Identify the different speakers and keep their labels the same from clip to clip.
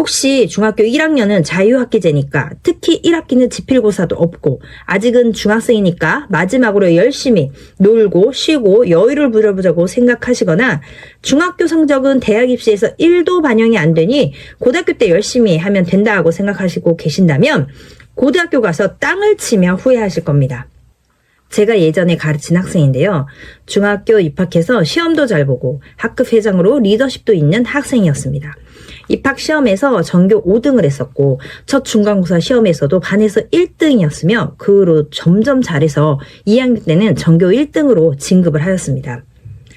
Speaker 1: 혹시 중학교 1학년은 자유학기제니까 특히 1학기는 지필고사도 없고 아직은 중학생이니까 마지막으로 열심히 놀고 쉬고 여유를 부려보자고 생각하시거나 중학교 성적은 대학 입시에서 1도 반영이 안 되니 고등학교 때 열심히 하면 된다고 생각하시고 계신다면 고등학교 가서 땅을 치며 후회하실 겁니다. 제가 예전에 가르친 학생인데요. 중학교 입학해서 시험도 잘 보고 학급 회장으로 리더십도 있는 학생이었습니다. 입학 시험에서 전교 5등을 했었고 첫 중간고사 시험에서도 반에서 1등이었으며 그 후로 점점 잘해서 2학년 때는 전교 1등으로 진급을 하였습니다.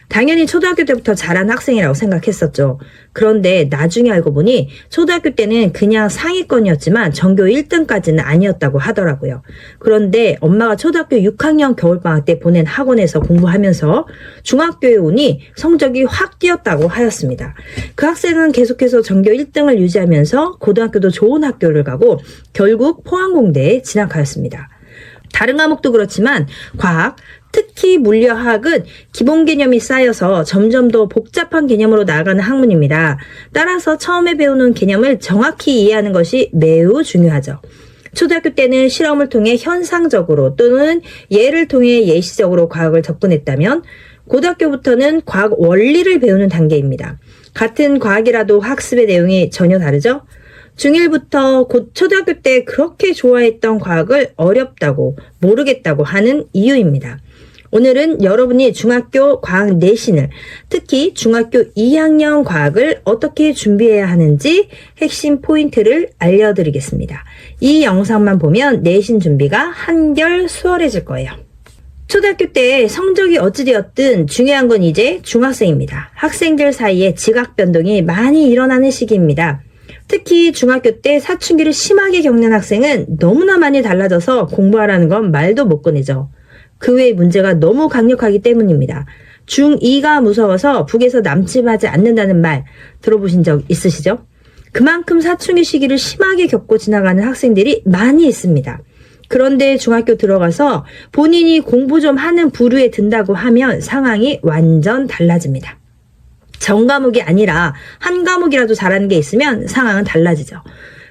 Speaker 1: 당연히 초등학교 때부터 잘한 학생이라고 생각했었죠. 그런데 나중에 알고 보니 초등학교 때는 그냥 상위권이었지만 전교 1등까지는 아니었다고 하더라고요. 그런데 엄마가 초등학교 6학년 겨울방학 때 보낸 학원에서 공부하면서 중학교에 오니 성적이 확 뛰었다고 하였습니다. 그 학생은 계속해서 전교 1등을 유지하면서 고등학교도 좋은 학교를 가고 결국 포항공대에 진학하였습니다. 다른 과목도 그렇지만 과학, 특히 물리화학은 기본 개념이 쌓여서 점점 더 복잡한 개념으로 나아가는 학문입니다. 따라서 처음에 배우는 개념을 정확히 이해하는 것이 매우 중요하죠. 초등학교 때는 실험을 통해 현상적으로 또는 예를 통해 예시적으로 과학을 접근했다면 고등학교부터는 과학 원리를 배우는 단계입니다. 같은 과학이라도 학습의 내용이 전혀 다르죠? 중1부터 곧 초등학교 때 그렇게 좋아했던 과학을 어렵다고 모르겠다고 하는 이유입니다. 오늘은 여러분이 중학교 과학 내신을 특히 중학교 2학년 과학을 어떻게 준비해야 하는지 핵심 포인트를 알려드리겠습니다. 이 영상만 보면 내신 준비가 한결 수월해질 거예요. 초등학교 때 성적이 어찌되었든 중요한 건 이제 중학생입니다. 학생들 사이에 지각 변동이 많이 일어나는 시기입니다. 특히 중학교 때 사춘기를 심하게 겪는 학생은 너무나 많이 달라져서 공부하라는 건 말도 못 꺼내죠. 그 외의 문제가 너무 강력하기 때문입니다. 중2가 무서워서 북에서 남침하지 않는다는 말 들어보신 적 있으시죠? 그만큼 사춘기 시기를 심하게 겪고 지나가는 학생들이 많이 있습니다. 그런데 중학교 들어가서 본인이 공부 좀 하는 부류에 든다고 하면 상황이 완전 달라집니다. 전 과목이 아니라 한 과목이라도 잘하는 게 있으면 상황은 달라지죠.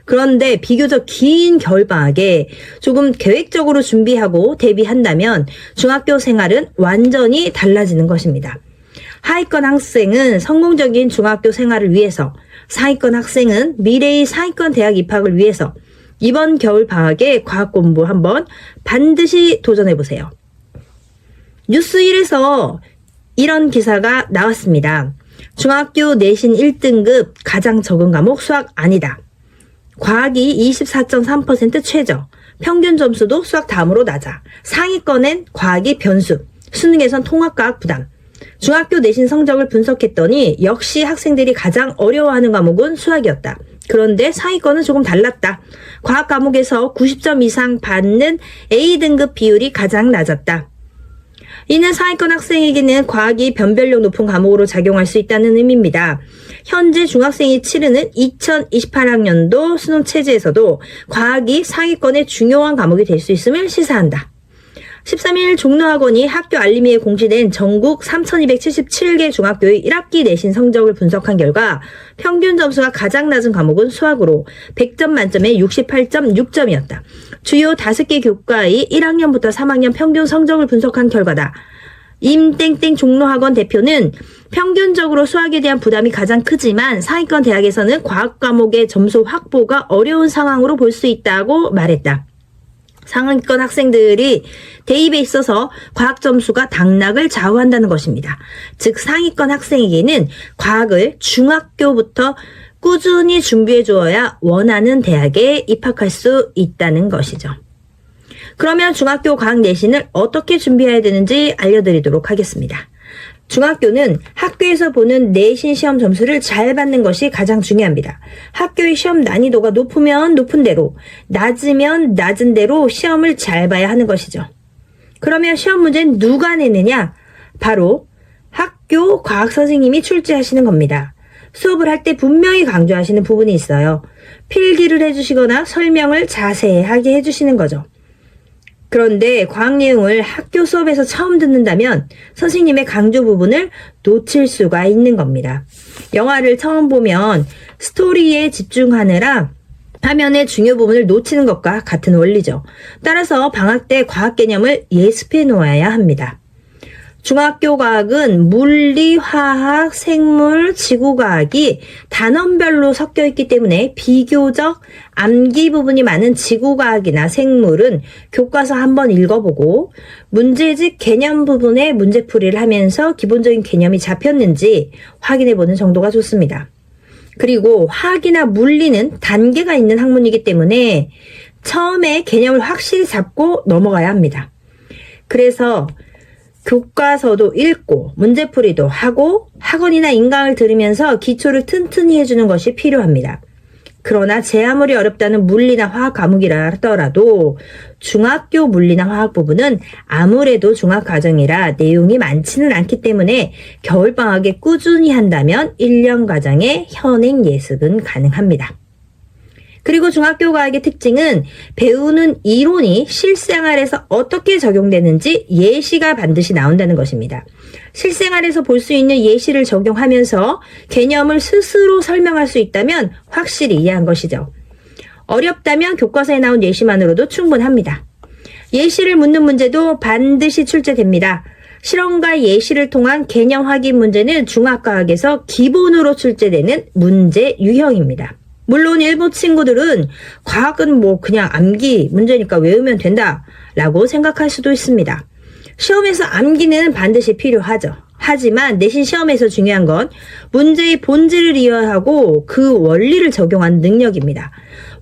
Speaker 1: 그런데 비교적 긴 겨울방학에 조금 계획적으로 준비하고 대비한다면 중학교 생활은 완전히 달라지는 것입니다. 하위권 학생은 성공적인 중학교 생활을 위해서, 상위권 학생은 미래의 상위권 대학 입학을 위해서 이번 겨울방학에 과학 공부 한번 반드시 도전해보세요. 뉴스 1에서 이런 기사가 나왔습니다. 중학교 내신 1등급 가장 적은 과목 수학 아니다. 과학이 24.3% 최저, 평균 점수도 수학 다음으로 낮아. 상위권엔 과학이 변수, 수능에선 통합과학 부담. 중학교 내신 성적을 분석했더니 역시 학생들이 가장 어려워하는 과목은 수학이었다. 그런데 상위권은 조금 달랐다. 과학 과목에서 90점 이상 받는 A등급 비율이 가장 낮았다. 이는 상위권 학생에게는 과학이 변별력 높은 과목으로 작용할 수 있다는 의미입니다. 현재 중학생이 치르는 2028학년도 수능 체제에서도 과학이 상위권의 중요한 과목이 될 수 있음을 시사한다. 13일 종로학원이 학교 알림이에 공시된 전국 3,277개 중학교의 1학기 내신 성적을 분석한 결과 평균 점수가 가장 낮은 과목은 수학으로 100점 만점에 68.6점이었다. 주요 5개 교과의 1학년부터 3학년 평균 성적을 분석한 결과다. 임땡땡 종로학원 대표는 평균적으로 수학에 대한 부담이 가장 크지만 상위권 대학에서는 과학 과목의 점수 확보가 어려운 상황으로 볼 수 있다고 말했다. 상위권 학생들이 대입에 있어서 과학 점수가 당락을 좌우한다는 것입니다. 즉 상위권 학생에게는 과학을 중학교부터 꾸준히 준비해 주어야 원하는 대학에 입학할 수 있다는 것이죠. 그러면 중학교 과학 내신을 어떻게 준비해야 되는지 알려드리도록 하겠습니다. 중학교는 학교에서 보는 내신 시험 점수를 잘 받는 것이 가장 중요합니다. 학교의 시험 난이도가 높으면 높은 대로, 낮으면 낮은 대로 시험을 잘 봐야 하는 것이죠. 그러면 시험 문제는 누가 내느냐? 바로 학교 과학 선생님이 출제하시는 겁니다. 수업을 할 때 분명히 강조하시는 부분이 있어요. 필기를 해주시거나 설명을 자세하게 해주시는 거죠. 그런데 과학 내용을 학교 수업에서 처음 듣는다면 선생님의 강조 부분을 놓칠 수가 있는 겁니다. 영화를 처음 보면 스토리에 집중하느라 화면의 중요 부분을 놓치는 것과 같은 원리죠. 따라서 방학 때 과학 개념을 예습해 놓아야 합니다. 중학교 과학은 물리, 화학, 생물, 지구과학이 단원별로 섞여 있기 때문에 비교적 암기 부분이 많은 지구과학이나 생물은 교과서 한번 읽어보고 문제집 개념 부분의 문제풀이를 하면서 기본적인 개념이 잡혔는지 확인해보는 정도가 좋습니다. 그리고 화학이나 물리는 단계가 있는 학문이기 때문에 처음에 개념을 확실히 잡고 넘어가야 합니다. 그래서 교과서도 읽고 문제풀이도 하고 학원이나 인강을 들으면서 기초를 튼튼히 해주는 것이 필요합니다. 그러나 제 아무리 어렵다는 물리나 화학 과목이라 하더라도 중학교 물리나 화학 부분은 아무래도 중학과정이라 내용이 많지는 않기 때문에 겨울방학에 꾸준히 한다면 1년 과정의 현행 예습은 가능합니다. 그리고 중학교 과학의 특징은 배우는 이론이 실생활에서 어떻게 적용되는지 예시가 반드시 나온다는 것입니다. 실생활에서 볼 수 있는 예시를 적용하면서 개념을 스스로 설명할 수 있다면 확실히 이해한 것이죠. 어렵다면 교과서에 나온 예시만으로도 충분합니다. 예시를 묻는 문제도 반드시 출제됩니다. 실험과 예시를 통한 개념 확인 문제는 중학과학에서 기본으로 출제되는 문제 유형입니다. 물론 일부 친구들은 과학은 그냥 암기 문제니까 외우면 된다 라고 생각할 수도 있습니다. 시험에서 암기는 반드시 필요하죠. 하지만 내신 시험에서 중요한 건 문제의 본질을 이해하고 그 원리를 적용하는 능력입니다.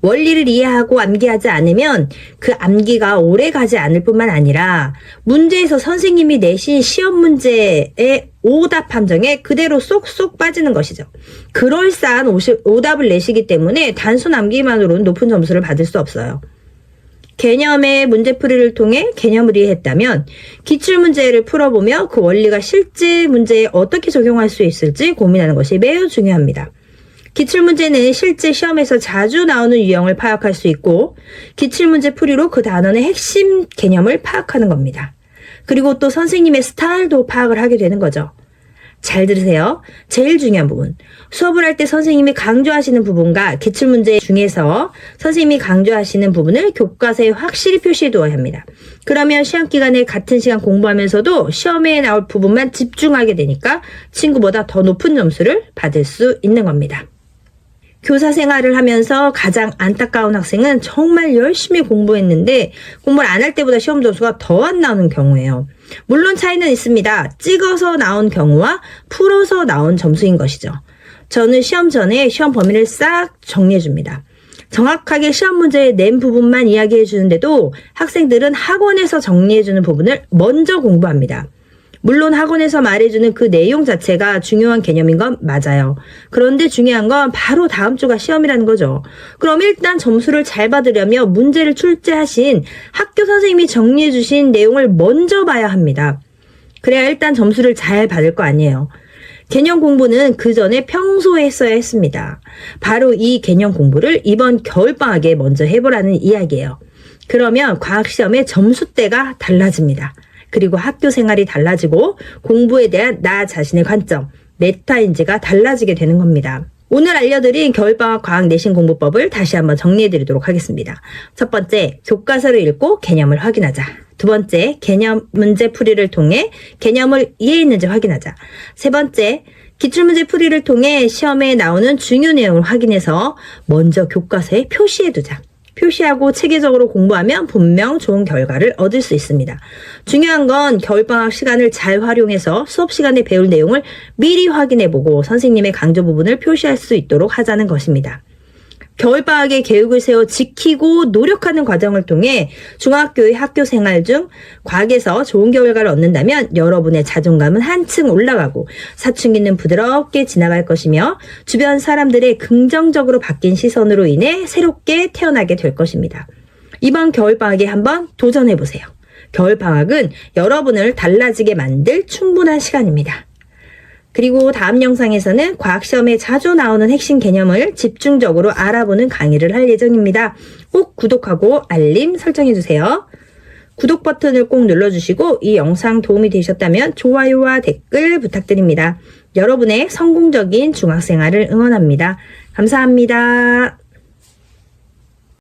Speaker 1: 원리를 이해하고 암기하지 않으면 그 암기가 오래 가지 않을 뿐만 아니라 문제에서 선생님이 내신 시험 문제의 오답 함정에 그대로 쏙쏙 빠지는 것이죠. 그럴싸한 오답을 내시기 때문에 단순 암기만으로는 높은 점수를 받을 수 없어요. 개념의 문제풀이를 통해 개념을 이해했다면 기출문제를 풀어보며 그 원리가 실제 문제에 어떻게 적용할 수 있을지 고민하는 것이 매우 중요합니다. 기출문제는 실제 시험에서 자주 나오는 유형을 파악할 수 있고 기출문제 풀이로 그 단원의 핵심 개념을 파악하는 겁니다. 그리고 또 선생님의 스타일도 파악을 하게 되는 거죠. 잘 들으세요. 제일 중요한 부분. 수업을 할 때 선생님이 강조하시는 부분과 기출문제 중에서 선생님이 강조하시는 부분을 교과서에 확실히 표시해 두어야 합니다. 그러면 시험기간에 같은 시간 공부하면서도 시험에 나올 부분만 집중하게 되니까 친구보다 더 높은 점수를 받을 수 있는 겁니다. 교사 생활을 하면서 가장 안타까운 학생은 정말 열심히 공부했는데 공부를 안 할 때보다 시험 점수가 더 안 나오는 경우예요. 물론 차이는 있습니다. 찍어서 나온 경우와 풀어서 나온 점수인 것이죠. 저는 시험 전에 시험 범위를 싹 정리해 줍니다. 정확하게 시험 문제에 낸 부분만 이야기해 주는데도 학생들은 학원에서 정리해 주는 부분을 먼저 공부합니다. 물론 학원에서 말해주는 그 내용 자체가 중요한 개념인 건 맞아요. 그런데 중요한 건 바로 다음 주가 시험이라는 거죠. 그럼 일단 점수를 잘 받으려면 문제를 출제하신 학교 선생님이 정리해 주신 내용을 먼저 봐야 합니다. 그래야 일단 점수를 잘 받을 거 아니에요. 개념 공부는 그 전에 평소에 했어야 했습니다. 바로 이 개념 공부를 이번 겨울방학에 먼저 해보라는 이야기예요. 그러면 과학시험의 점수대가 달라집니다. 그리고 학교 생활이 달라지고 공부에 대한 나 자신의 관점, 메타인지가 달라지게 되는 겁니다. 오늘 알려드린 겨울방학 과학 내신 공부법을 다시 한번 정리해드리도록 하겠습니다. 첫 번째, 교과서를 읽고 개념을 확인하자. 두 번째, 개념 문제 풀이를 통해 개념을 이해했는지 확인하자. 세 번째, 기출문제 풀이를 통해 시험에 나오는 중요 내용을 확인해서 먼저 교과서에 표시해두자. 표시하고 체계적으로 공부하면 분명 좋은 결과를 얻을 수 있습니다. 중요한 건 겨울방학 시간을 잘 활용해서 수업 시간에 배울 내용을 미리 확인해보고 선생님의 강조 부분을 표시할 수 있도록 하자는 것입니다. 겨울방학에 계획을 세워 지키고 노력하는 과정을 통해 중학교의 학교 생활 중 과학에서 좋은 결과를 얻는다면 여러분의 자존감은 한층 올라가고 사춘기는 부드럽게 지나갈 것이며 주변 사람들의 긍정적으로 바뀐 시선으로 인해 새롭게 태어나게 될 것입니다. 이번 겨울방학에 한번 도전해보세요. 겨울방학은 여러분을 달라지게 만들 충분한 시간입니다. 그리고 다음 영상에서는 과학시험에 자주 나오는 핵심 개념을 집중적으로 알아보는 강의를 할 예정입니다. 꼭 구독하고 알림 설정해주세요. 구독 버튼을 꼭 눌러주시고 이 영상 도움이 되셨다면 좋아요와 댓글 부탁드립니다. 여러분의 성공적인 중학생활을 응원합니다. 감사합니다.